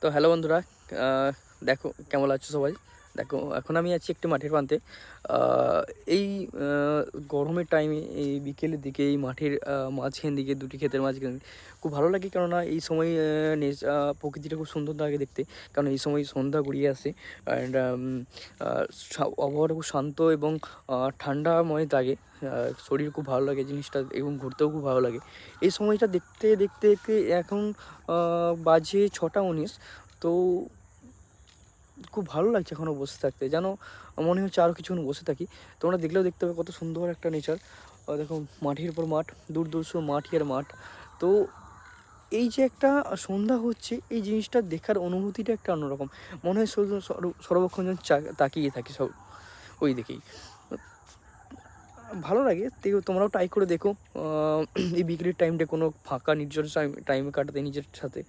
তো হ্যালো বন্ধুরা, দেখো কেমন আছো সবাই। দেখো এখন আমি আছি একটি মাঠের প্রান্তে। এই গরমের টাইমে এই বিকেলের দিকে এই মাঠের মাঝখান দিকে দুটি ক্ষেতের মাঝখানে খুব ভালো লাগে, কেননা এই সময় প্রকৃতিটা খুব সুন্দর লাগে দেখতে। কারণ এই সময় সন্ধ্যা গড়িয়ে আসে অ্যান্ড আবহাওয়াটা খুব শান্ত এবং ঠান্ডাময় লাগে। শরীর খুব ভালো লাগে জিনিসটা, এবং ঘুরতেও খুব ভালো লাগে এই সময়টা দেখতে দেখতে দেখতে। এখন বাজে 6টা 19। তো খুব ভালো লাগছে এখনও বসে থাকতে, যেন মনে হচ্ছে আরও কিছুক্ষণ বসে থাকি। তোমরা দেখলেও দেখতে হবে কত সুন্দর একটা নেচার। দেখো মাঠের পর মাঠ, দূর দূর শুধু মাঠই আর মাঠ। তো এই যে একটা সন্ধ্যা হচ্ছে, এই জিনিসটা দেখার অনুভূতিটা একটা অন্যরকম। মনে হয় শুধু সর্বক্ষণ যেন তাকিয়ে থাকি সব ওই দিকেই। ভালো লাগে। তোমরাও ট্রাই করে দেখো এই বিকেলের টাইমটা কোনো ফাঁকা নির্জন টাইমে কাটাতে নিজের সাথে।